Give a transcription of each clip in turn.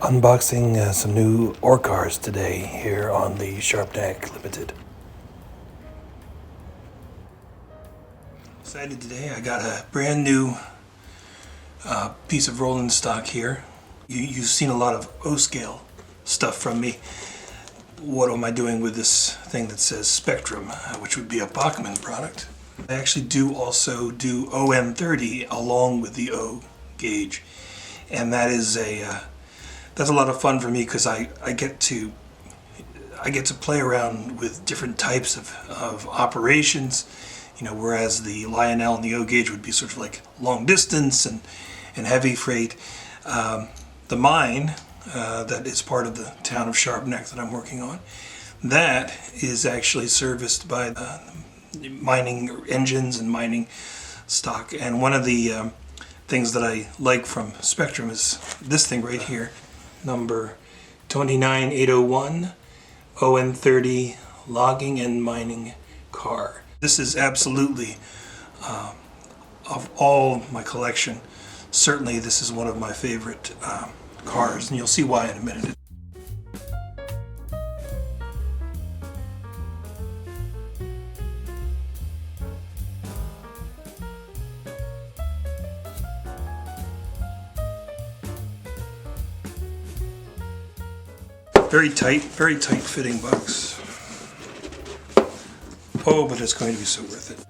Unboxing some new ore cars today here on the Sharpnack Limited. Excited today, I got a brand new piece of rolling stock here. You've seen a lot of O-scale stuff from me. What am I doing with this thing that says Spectrum, which would be a Bachmann product? I actually do also do On30 along with the O gauge, and that is that's a lot of fun for me because I get to play around with different types of operations, you know, whereas the Lionel and the O gauge would be sort of like long distance and heavy freight. The mine that is part of the town of Sharpnack that I'm working on, that is actually serviced by mining engines and mining stock. And one of the things that I like from Spectrum is this thing right here, number 29801, On30 logging and mining car. This is absolutely, of all my collection, certainly this is one of my favorite cars, and you'll see why in a minute. Very tight fitting box. Oh, but it's going to be so worth it.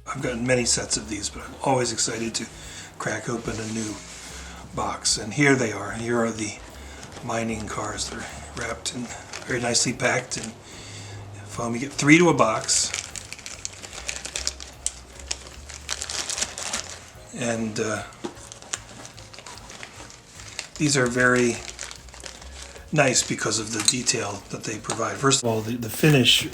I've gotten many sets of these, but I'm always excited to crack open a new box. And here they are. Here are the mining cars. They're wrapped and very nicely packed in foam. You get 3 to a box. And these are very nice because of the detail that they provide. First of all, the finish,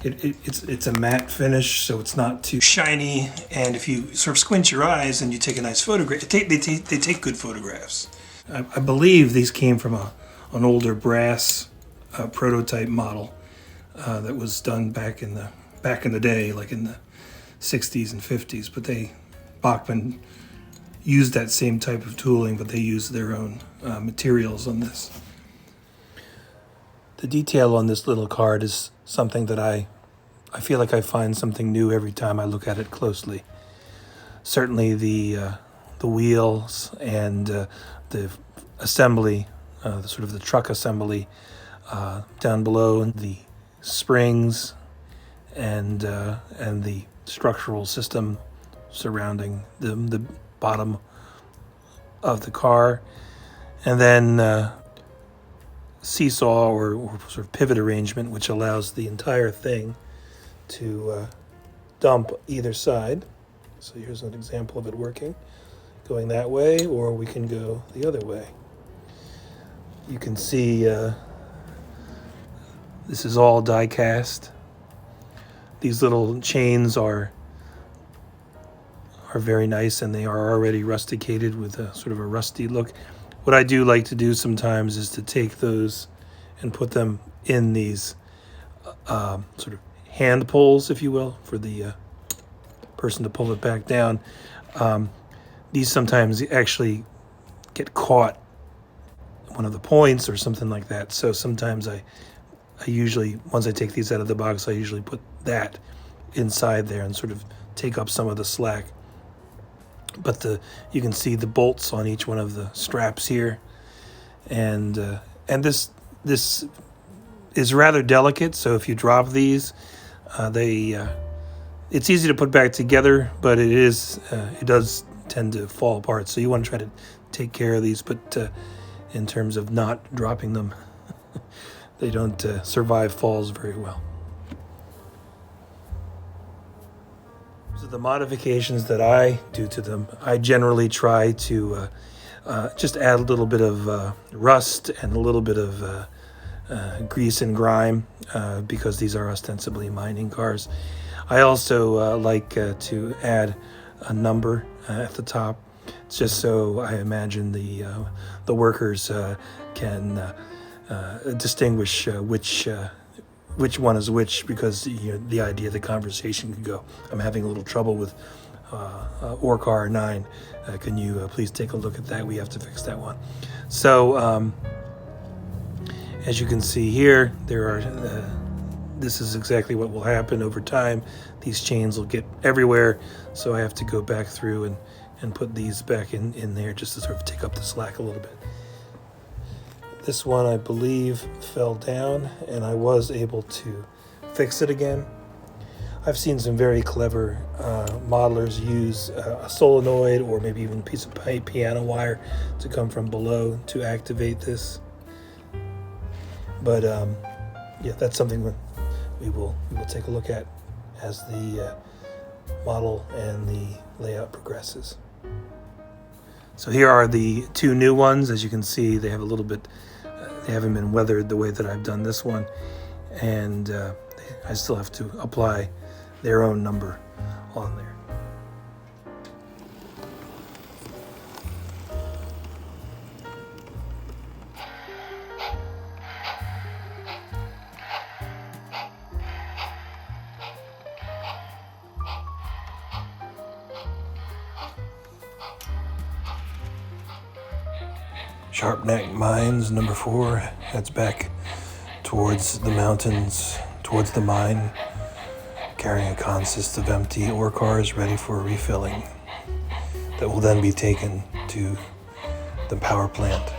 it's a matte finish, so it's not too shiny. And if you sort of squint your eyes and you take a nice photograph, they take good photographs. I believe these came from an older brass prototype model that was done back in the day, like in the 60s and 50s. But Bachmann used that same type of tooling, but they used their own materials on this. The detail on this little card is something that I feel like I find something new every time I look at it closely. Certainly the wheels and the assembly, sort of the truck assembly down below, and the springs and the structural system surrounding the bottom of the car, and then seesaw or sort of pivot arrangement, which allows the entire thing to dump either side. So here's an example of it working, going that way, or we can go the other way. You can see this is all die cast. These little chains are very nice, and they are already rusticated with a sort of a rusty look. What I do like to do sometimes is to take those and put them in these sort of hand pulls, if you will, for the person to pull it back down. These sometimes actually get caught one of the points or something like that. So sometimes I usually, once I take these out of the box, I usually put that inside there and sort of take up some of the slack. But you can see the bolts on each one of the straps here, and this is rather delicate. So if you drop these, it's easy to put back together, but it does tend to fall apart. So you want to try to take care of these, but in terms of not dropping them, they don't survive falls very well. So the modifications that I do to them, I generally try to just add a little bit of rust and a little bit of grease and grime because these are ostensibly mining cars. I also like to add a number at the top, just so I imagine the workers can distinguish which one is which, because the idea of the conversation can go, I'm having a little trouble with Orcar 9. Can you please take a look at that? We have to fix that one. So as you can see here, there are this is exactly what will happen over time. These chains will get everywhere, so I have to go back through and put these back in there just to sort of take up the slack a little bit. This one, I believe, fell down, and I was able to fix it again. I've seen some very clever modelers use a solenoid or maybe even a piece of piano wire to come from below to activate this. But yeah, that's something that we will take a look at as the model and the layout progresses. So here are the two new ones. As you can see, they have a little bit, they haven't been weathered the way that I've done this one, and I still have to apply their own number on there. Sharpnack Mines number 4 heads back towards the mountains, towards the mine, carrying a consist of empty ore cars ready for refilling that will then be taken to the power plant.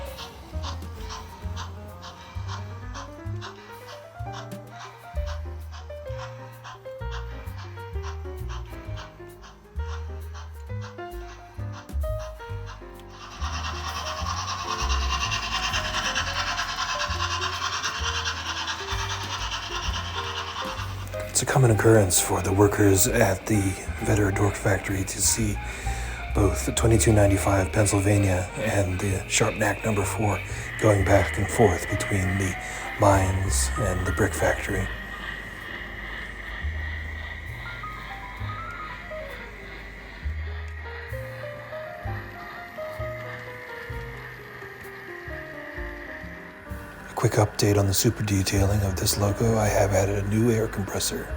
It's a common occurrence for the workers at the Vetter Dork factory to see both the 2295 Pennsylvania and the Sharpnack number 4 going back and forth between the mines and the brick factory. Quick update on the super detailing of this logo. I have added a new air compressor.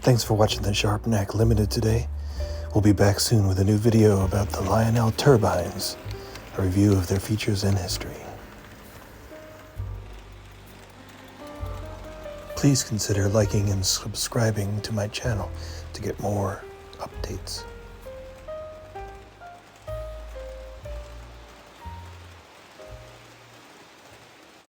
Thanks for watching the Sharpnack Limited today. We'll be back soon with a new video about the Lionel turbines, a review of their features and history. Please consider liking and subscribing to my channel to get more updates.